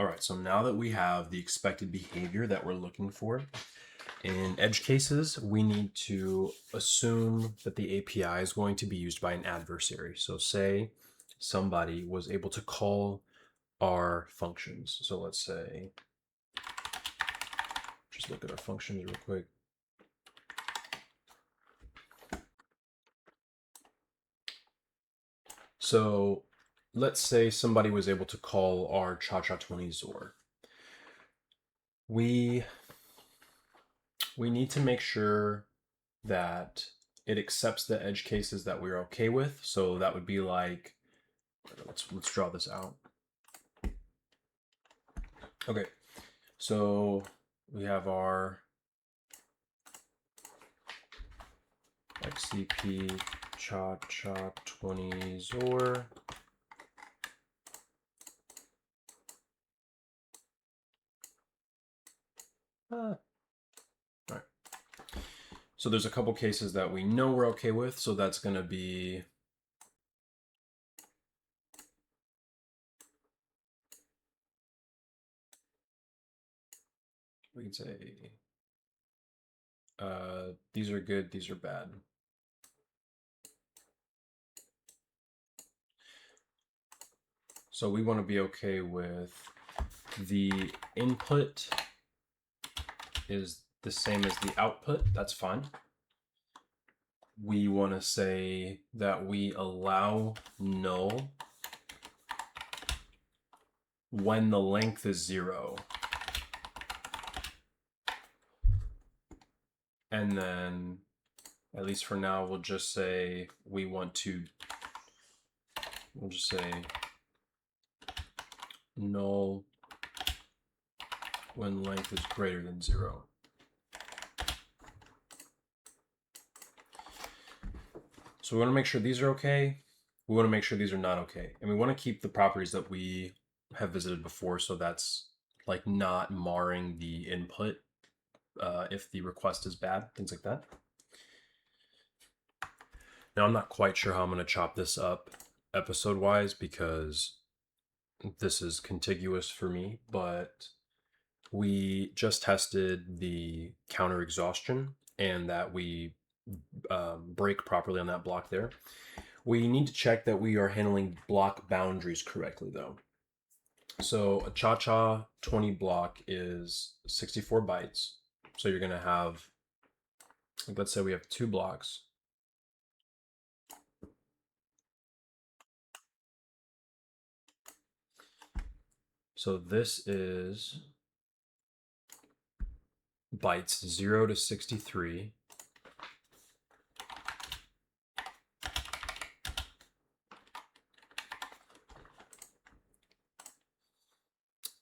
All right, so now that we have the expected behavior that we're looking for, in edge cases, we need to assume that the API is going to be used by an adversary. So say somebody was able to call our functions. So let's say, just look at our functions real quick. So let's say somebody was able to call our cha-cha-20 XOR. We need to make sure that it accepts the edge cases that we're okay with. So that would be like, let's draw this out. Okay, so we have our XCP cha-cha-20 XOR. All right. So there's a couple cases that we know we're okay with. So that's going to be we can say these are good, these are bad. So we want to be okay with the input is the same as the output. That's fine. We want to say that we allow null when the length is 0. And then, at least for now, we'll just say we'll just say null when length is greater than 0. So we want to make sure these are okay. We want to make sure these are not okay. And we want to keep the properties that we have visited before. So that's like not marring the input if the request is bad, things like that. Now, I'm not quite sure how I'm going to chop this up episode-wise because this is contiguous for me, but we just tested the counter exhaustion and that we break properly on that block there. We need to check that we are handling block boundaries correctly, though. So a cha-cha 20 block is 64 bytes. So you're going to have, let's say we have 2 blocks. So this is bytes 0 to 63.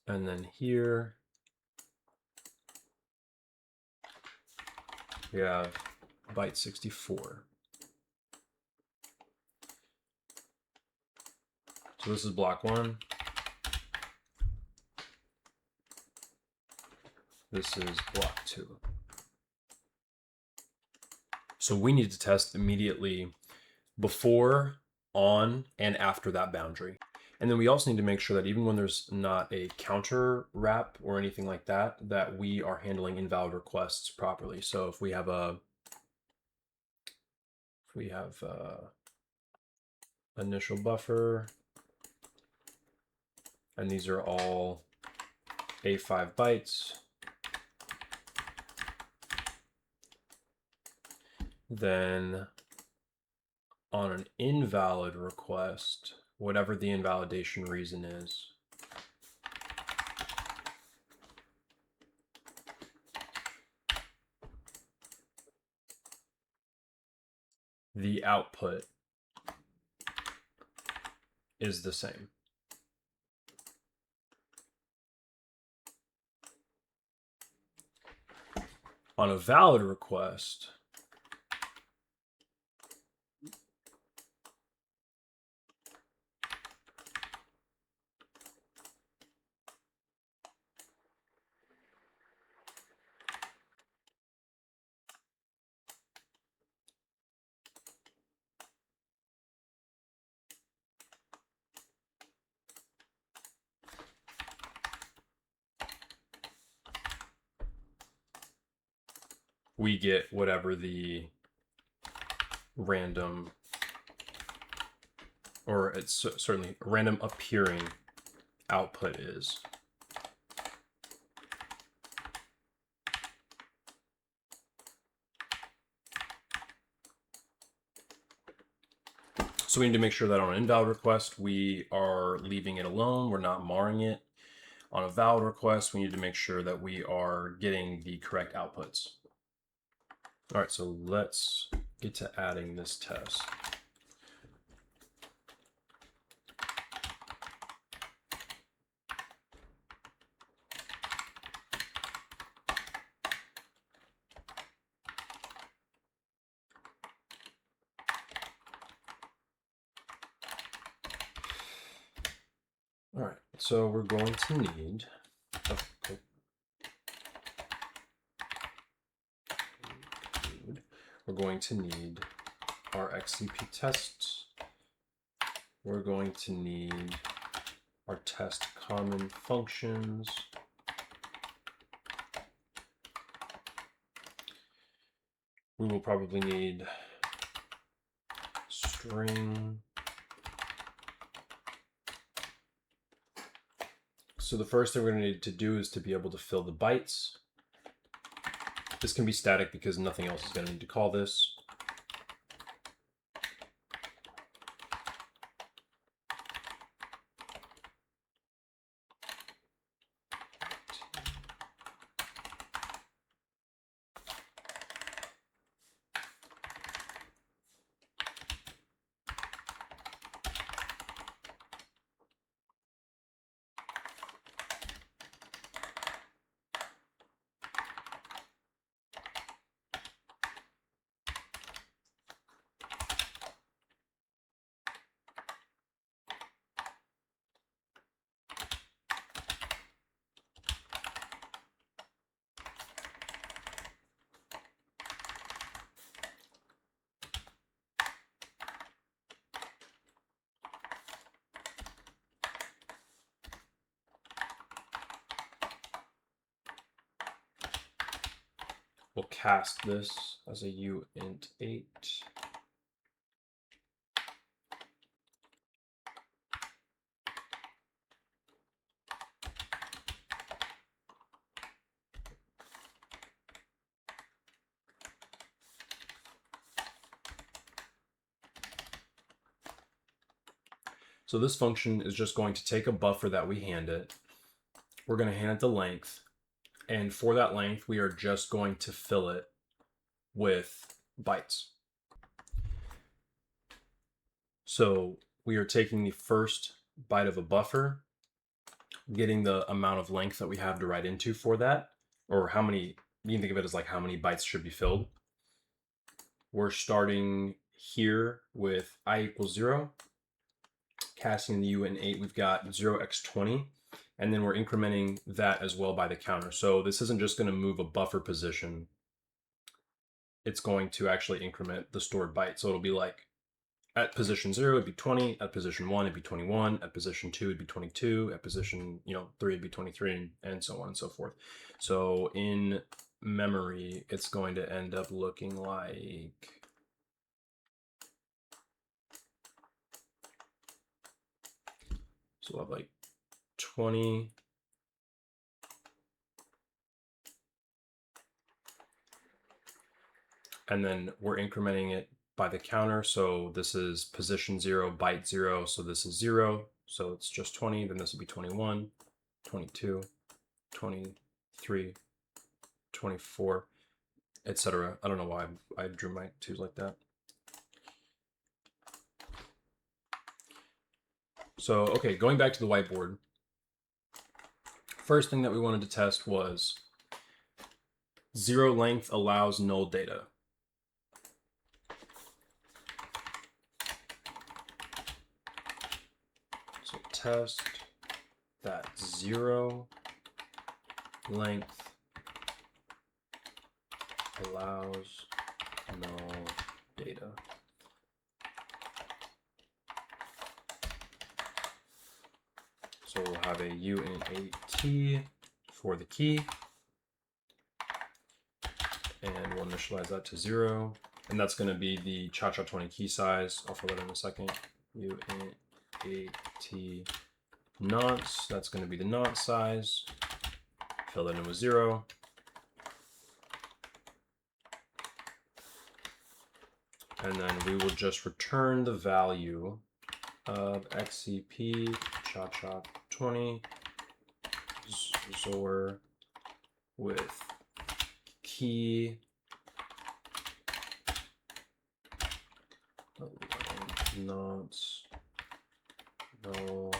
And then here we have byte 64. So this is block 1. This is block 2. So we need to test immediately before, on, and after that boundary. And then we also need to make sure that even when there's not a counter wrap or anything like that, that we are handling invalid requests properly. So if we have initial buffer, and these are all A5 bytes, then on an invalid request, whatever the invalidation reason is, the output is the same. On a valid request, we get whatever the random, or it's certainly random appearing output is. So we need to make sure that on an invalid request, we are leaving it alone. We're not marring it. On a valid request, we need to make sure that we are getting the correct outputs. All right, so let's get to adding this test. All right, so we're going to need, we're going to need our XCP tests. We're going to need our test common functions. We will probably need string. So the first thing we're going to need to do is to be able to fill the bytes. This can be static because nothing else is going to need to call this. We'll cast this as a uint8. So this function is just going to take a buffer that we hand it. We're going to hand it the length. And for that length, we are just going to fill it with bytes. So we are taking the first byte of a buffer, getting the amount of length that we have to write into for that, or how many, you can think of it as like how many bytes should be filled. We're starting here with I equals 0. Casting the uint8, we've got 0x20. And then we're incrementing that as well by the counter. So this isn't just going to move a buffer position. It's going to actually increment the stored byte. So it'll be like at position 0, it'd be 20. At position 1, it'd be 21. At position 2, it'd be 22. At position 3, it'd be 23, and so on and so forth. So in memory, it's going to end up looking like we'll have like 20, and then we're incrementing it by the counter. So this is position 0, byte 0. So this is 0. So it's just 20. Then this will be 21, 22, 23, 24, etc. I don't know why I drew my 2s like that. So, okay, going back to the whiteboard. First thing that we wanted to test was 0 length allows null data. So test that 0 length allows null data. So we'll have a uint8t for the key, and we'll initialize that to 0. And that's going to be the cha-cha 20 key size. I'll fill that in a second. UAT nonce. That's going to be the nonce size. Fill that in with 0. And then we will just return the value of XCP cha-cha 20 XOR with key nonce no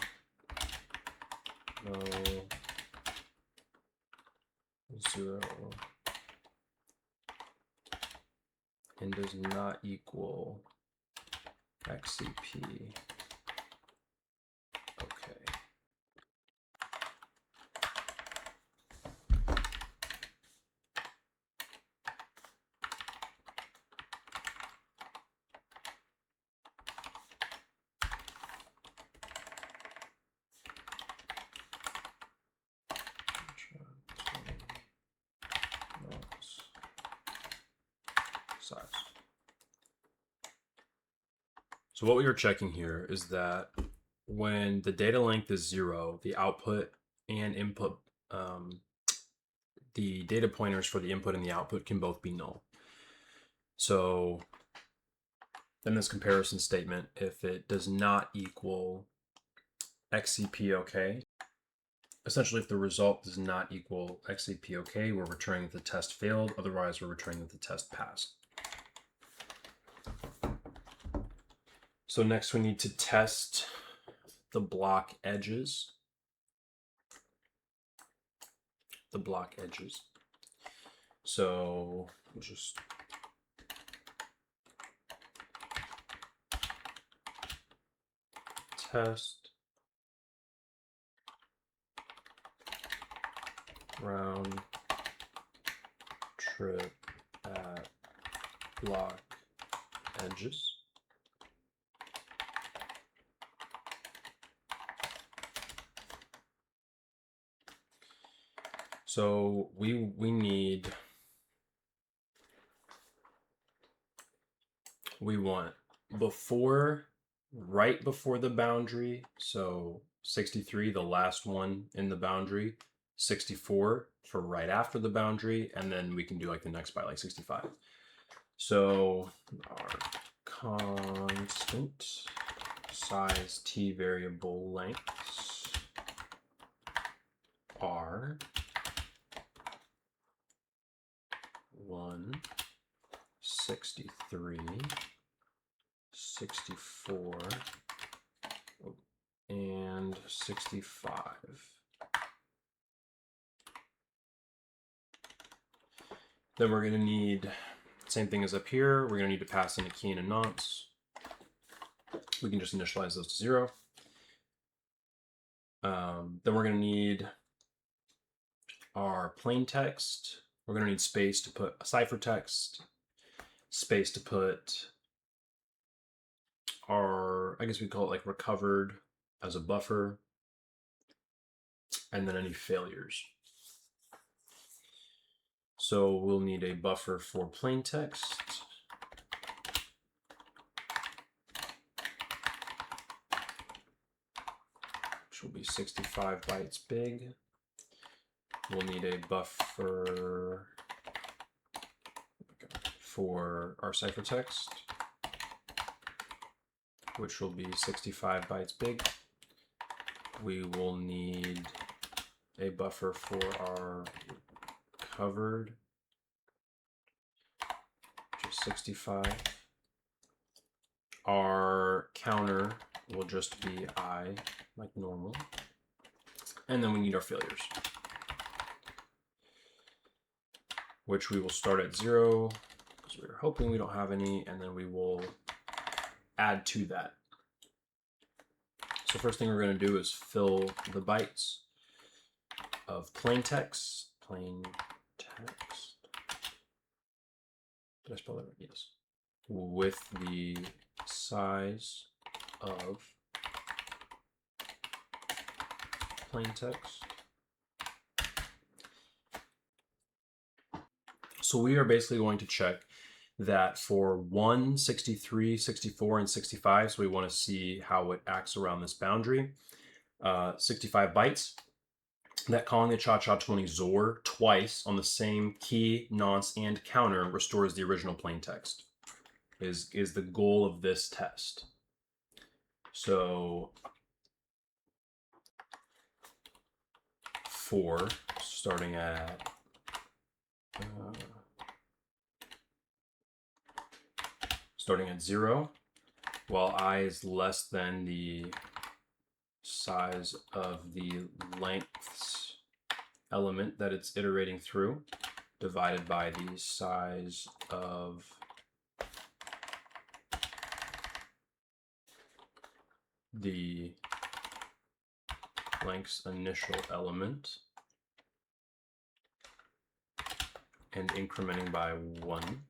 0 and does not equal XCP. Okay. Size. So what we are checking here is that when the data length is 0, the output and input, the data pointers for the input and the output can both be null. So in this comparison statement, if it does not equal XCP OK, essentially if the result does not equal XCP OK, we're returning that the test failed. Otherwise, we're returning that the test passed. So next we need to test the block edges. So we'll just test round trip at block edges. So we want right before the boundary, so 63, the last one in the boundary, 64 for right after the boundary, and then we can do like the next byte, like 65. So our constant size t variable lengths are 1, 63, 64, and 65. Then we're going to need, same thing as up here, we're going to need to pass in a key and a nonce. We can just initialize those to 0. Then we're going to need our plain text. We're going to need space to put a ciphertext, space to put our, I guess we call it like recovered as a buffer, and then any failures. So we'll need a buffer for plain text. Which will be 65 bytes big. We'll need a buffer for our ciphertext, which will be 65 bytes big. We will need a buffer for our covered, which is 65. Our counter will just be I, like normal. And then we need our failures, which we will start at 0, because we're hoping we don't have any, and then we will add to that. So first thing we're going to do is fill the bytes of plain text. Did I spell that right? Yes. With the size of plain text. So we are basically going to check that for 1, 63, 64, and 65. So we want to see how it acts around this boundary. 65 bytes. That calling the cha-cha 20 XOR twice on the same key, nonce, and counter restores the original plain text. Is the goal of this test. So for starting at starting at 0, while I is less than the size of the lengths element that it's iterating through, divided by the size of the length's initial element, and incrementing by 1.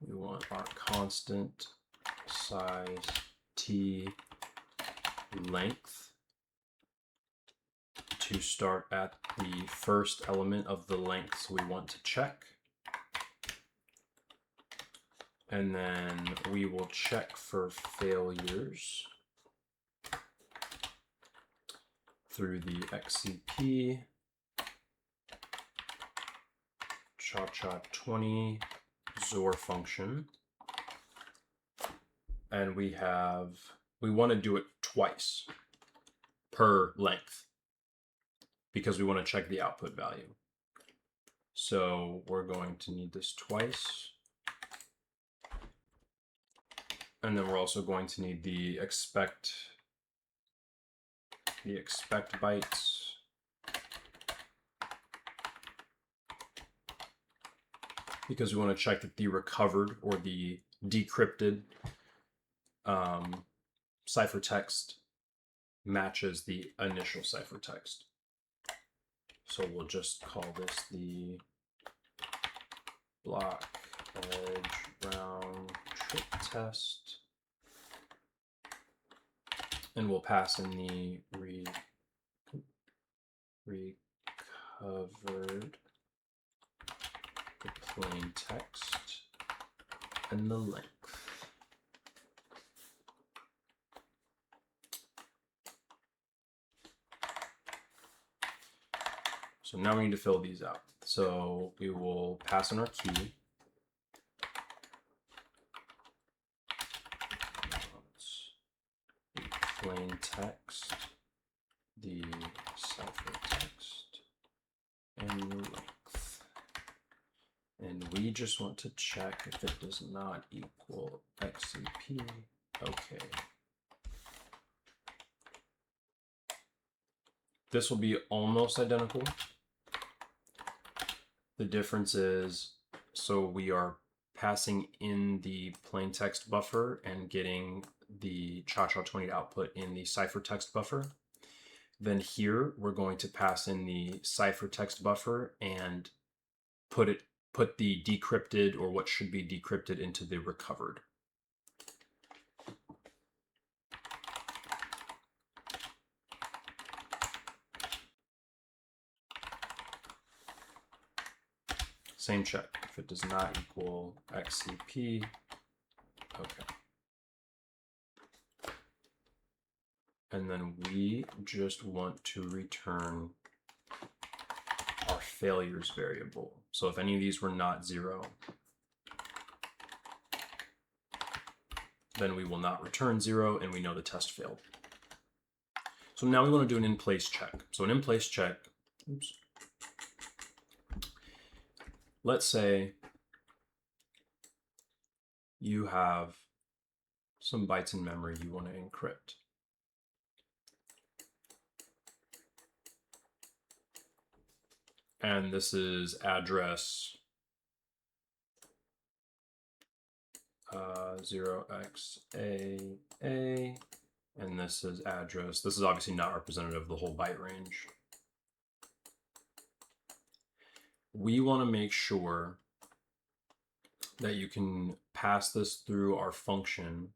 We want our constant size t length to start at the first element of the lengths we want to check. And then we will check for failures through the XCP cha-cha 20 XOR function. And we want to do it twice per length because we want to check the output value. So we're going to need this twice. And then we're also going to need the expect bytes. Because we want to check that the recovered or the decrypted ciphertext matches the initial ciphertext. So we'll just call this the block edge round trip test. And we'll pass in the recovered, the plain text, and the length. So now we need to fill these out. So we will pass in our key. The plain text, the ciphertext, and the length. And we just want to check if it does not equal XCP. Okay. This will be almost identical. The difference is, so we are passing in the plain text buffer and getting the cha-cha 20 output in the ciphertext buffer. Then here we're going to pass in the ciphertext buffer and put the decrypted, or what should be decrypted, into the recovered. Same check. If it does not equal XCP, okay. And then we just want to return our failures variable. So if any of these were not 0, then we will not return 0, and we know the test failed. So now we want to do an in-place check. So an in-place check, oops. Let's say you have some bytes in memory you want to encrypt. And this is address 0xAA, and this is address, this is obviously not representative of the whole byte range. We want to make sure that you can pass this through our function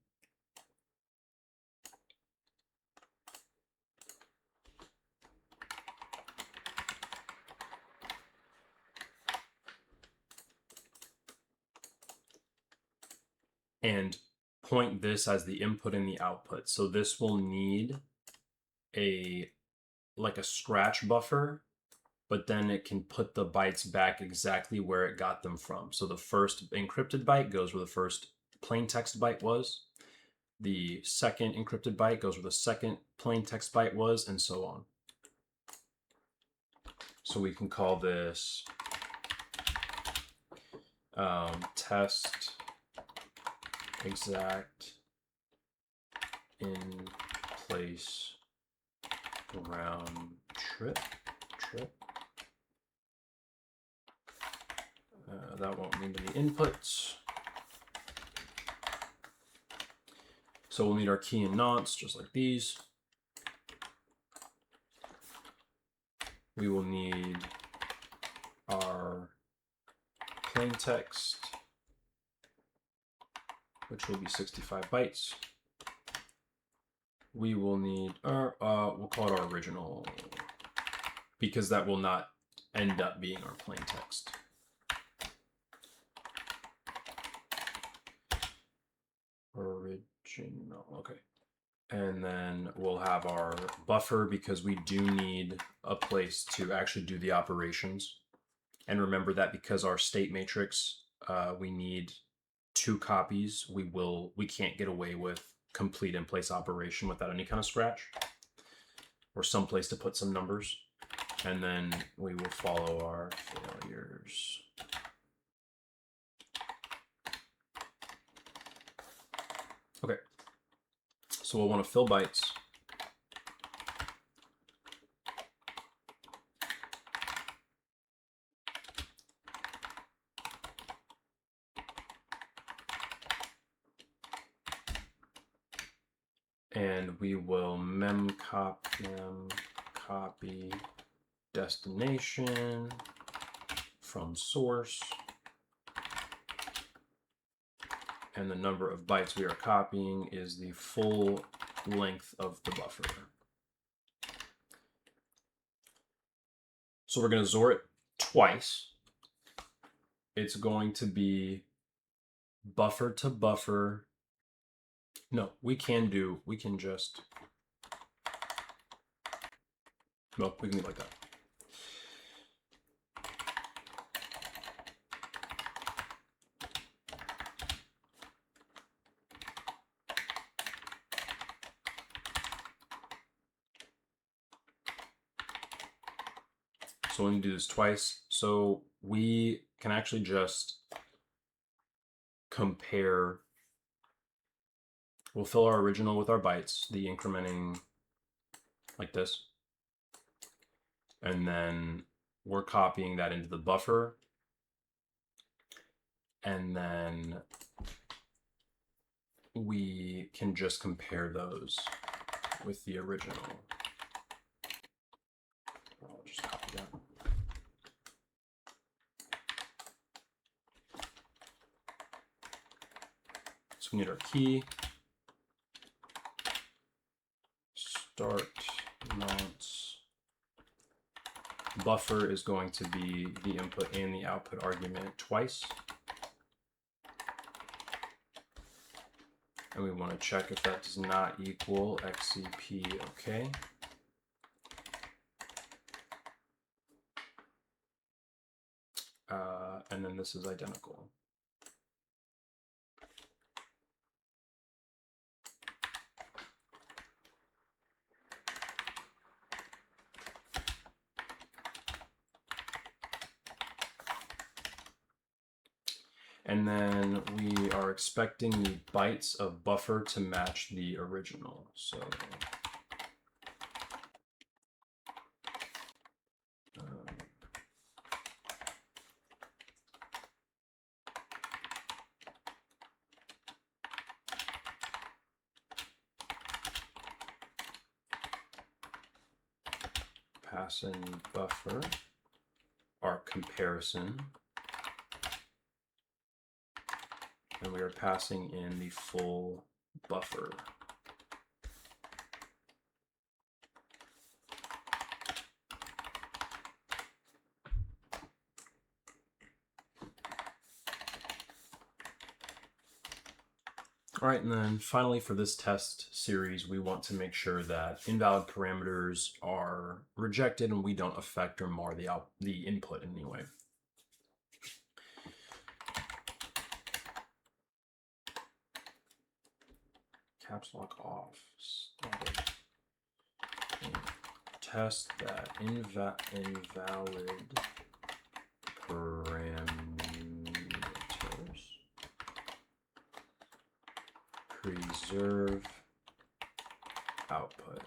and point this as the input and the output. So this will need a scratch buffer, but then it can put the bytes back exactly where it got them from. So the first encrypted byte goes where the first plain text byte was. The second encrypted byte goes where the second plain text byte was, and so on. So we can call this test exact in place round trip. That won't need any inputs. So we'll need our key and nonce, just like these. We will need our plain text, which will be 65 bytes. We will need our, we'll call it our original, because that will not end up being our plain text. Original, okay. And then we'll have our buffer, because we do need a place to actually do the operations. And remember that because our state matrix, we need 2 copies. We can't get away with complete in place operation without any kind of scratch or some place to put some numbers. And then we will follow our failures. Okay, so we'll want to fill bytes. And we will mem copy destination from source. And the number of bytes we are copying is the full length of the buffer. So we're going to XOR it twice. It's going to be buffer to buffer. No, we can just, no, we can do it like that. So we're going to do this twice. So we can actually just compare. We'll fill our original with our bytes, the incrementing like this. And then we're copying that into the buffer. And then we can just compare those with the original. I'll just copy that. So we need our key. Start nonce. Buffer is going to be the input and the output argument twice. And we want to check if that does not equal XCP, okay. And then this is identical. And then we are expecting the bytes of buffer to match the original. So pass in buffer, our comparison. And we are passing in the full buffer. All right, and then finally for this test series, we want to make sure that invalid parameters are rejected and we don't affect or mar the input in any way. Caps lock off. Test that invalid parameters preserve output.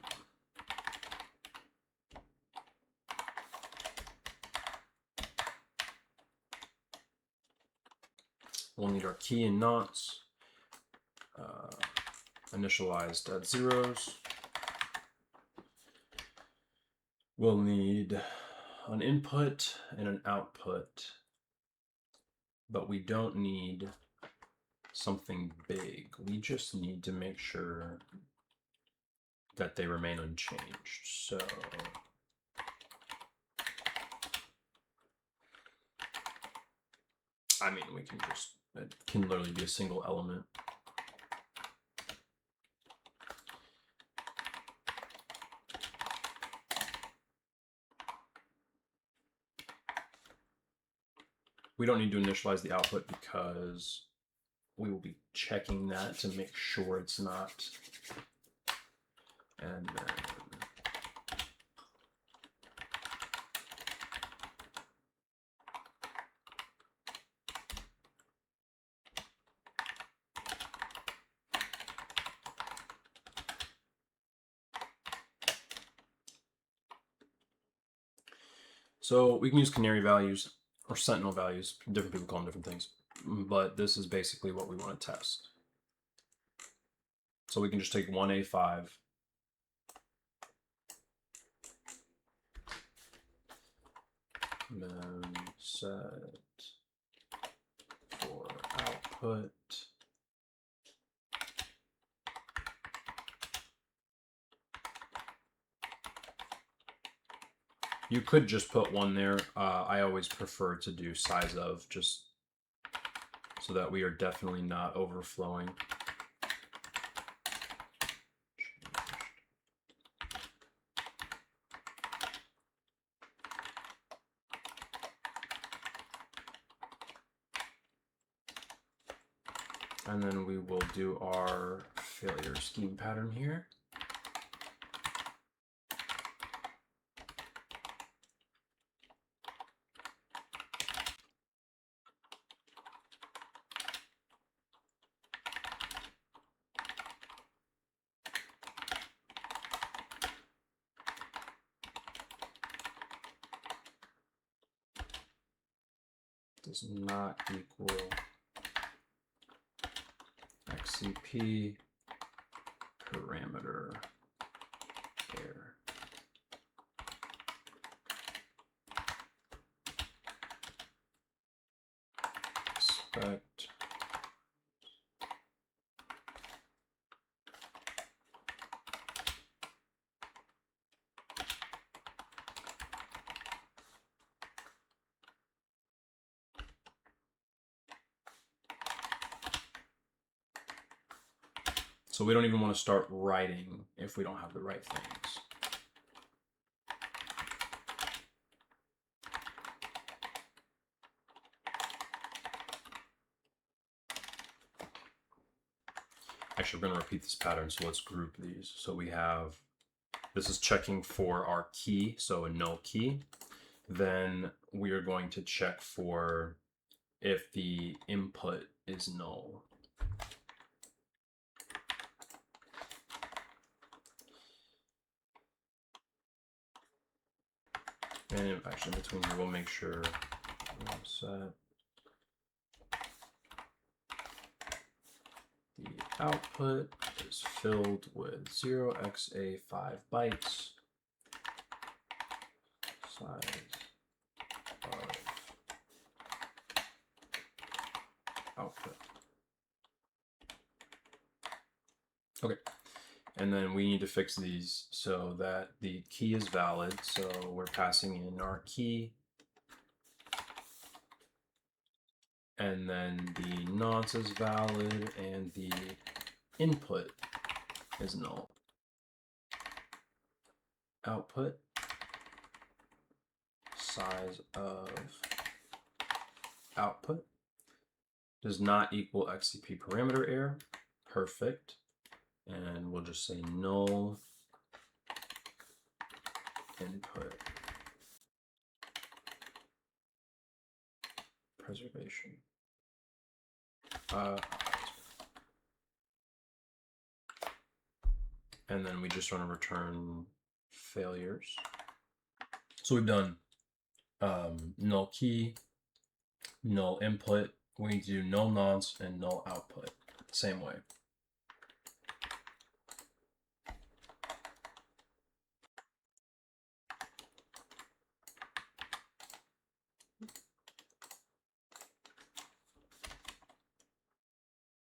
We'll need our key and nonce initialized at zeros. We'll need an input and an output, but we don't need something big. We just need to make sure that they remain unchanged. So I mean, we can just, it can literally be a single element. We don't need to initialize the output because we will be checking that to make sure it's not. And then so we can use canary values or sentinel values. Different people call them different things, but this is basically what we want to test. So we can just take 1A5 and then set for output you could just put 1 there. I always prefer to do size of, just so that we are definitely not overflowing. And then we will do our failure scheme pattern here. Does not equal XCP parameter pair. Expect so we don't even want to start writing if we don't have the right things. Actually, we're going to repeat this pattern, so let's group these. So we have, this is checking for our key, so a null key. Then we are going to check for if the input is null. And actually, in between here, we'll make sure we'll set the output is filled with 0xa5 bytes, size of output. Okay, and then we need to fix these so that the key is valid. So we're passing in our key, and then the nonce is valid, and the input is null. Output size of output does not equal XCP parameter error. Perfect. And we'll just say null input preservation. And then we just want to return failures. So we've done null key, null input. We need to do null nonce and null output. Same way.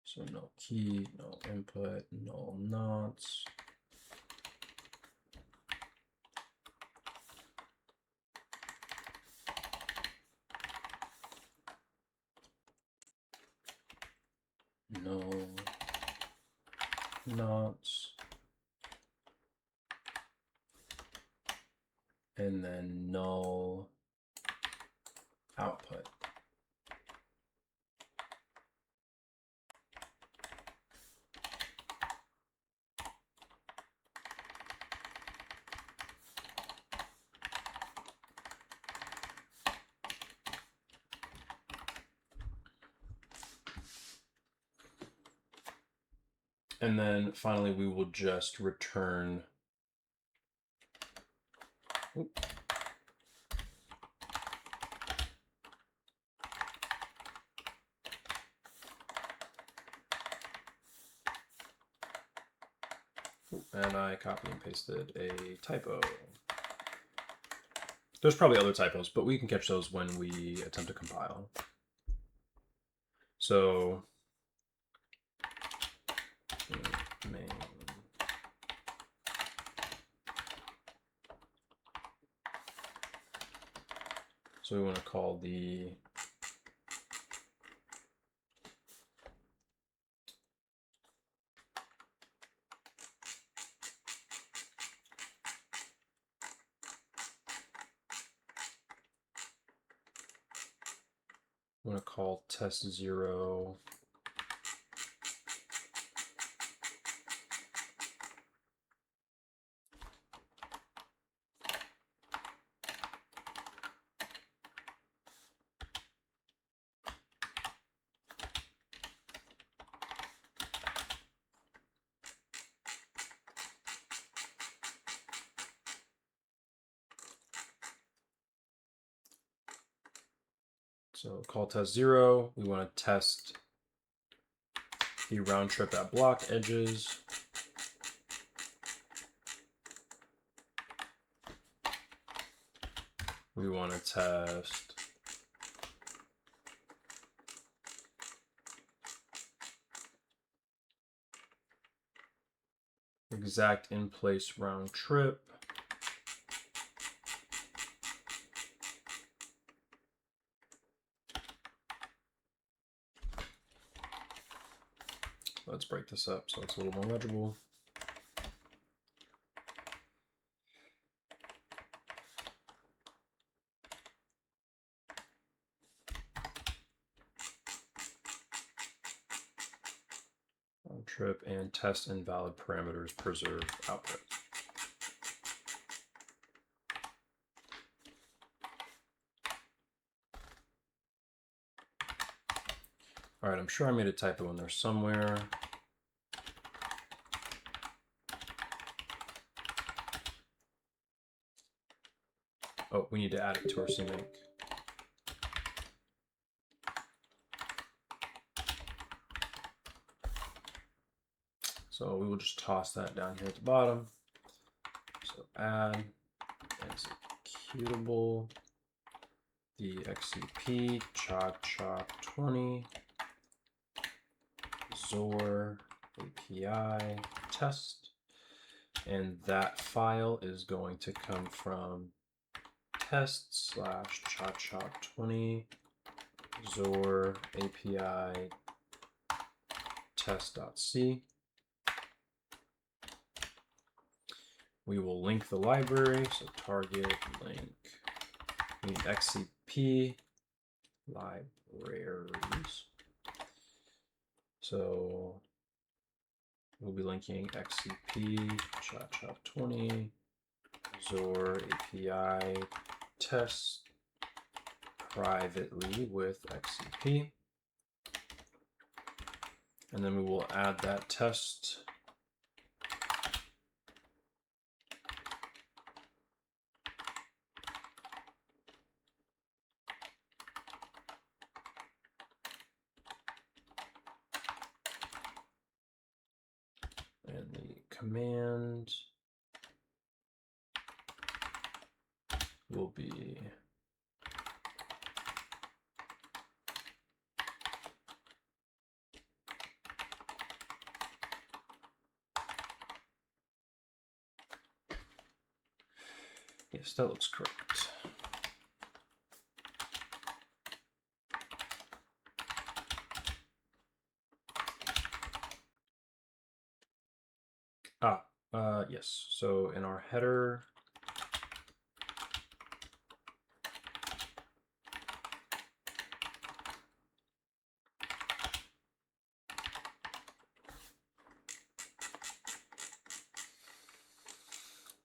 So null key, null input, null nonce. Null nonce. And then null output. And then finally, we will just return. And I copy and pasted a typo. There's probably other typos, but we can catch those when we attempt to compile. So main. So we want to call the test 0 So call test 0, we want to test the round trip at block edges. We want to test exact in-place round trip. Let's break this up so it's a little more legible. Round trip and test invalid parameters preserve output. All right, I'm sure I made a typo in there somewhere. Oh, we need to add it to our CMake. So we will just toss that down here at the bottom. So add executable the XCP chop 20 Zor API test, and that file is going to come from test/chop20 Zor API test.c. we will link the library. So target link, we need XCP libraries. So we'll be linking XCP chop20 Zor API test privately with XCP. And then we will add that test and the command will be yes, that looks correct. Yes, so in our header,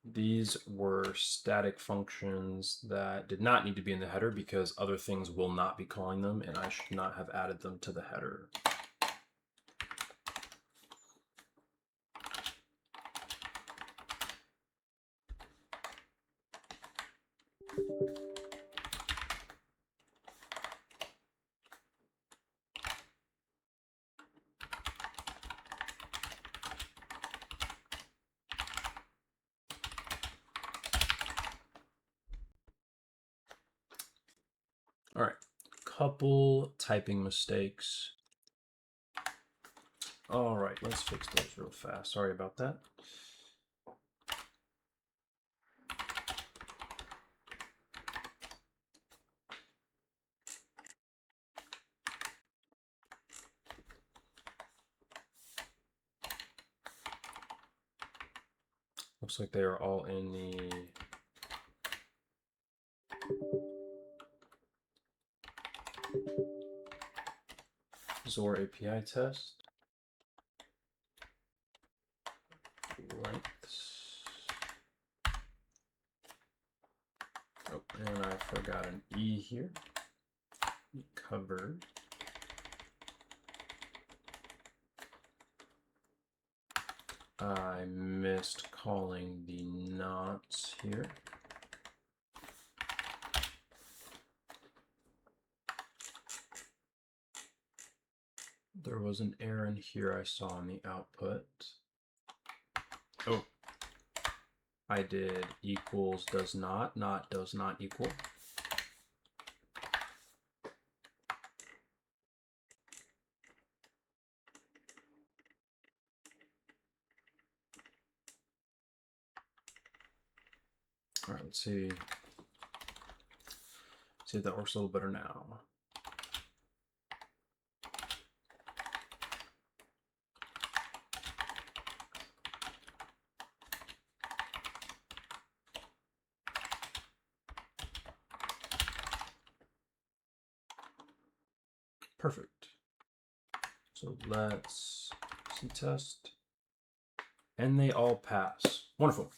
these were static functions that did not need to be in the header because other things will not be calling them, and I should not have added them to the header. All right, couple typing mistakes. All right, let's fix those real fast. Sorry about that. Looks like they are all in the Zor API test. Lengths. Oh, and I forgot an E here. Covered. I missed calling the knots here. There was an error in here I saw in the output. Oh, I did equals does not does not equal. All right, let's see. See if that works a little better now. Perfect. So let's see test. And they all pass. Wonderful.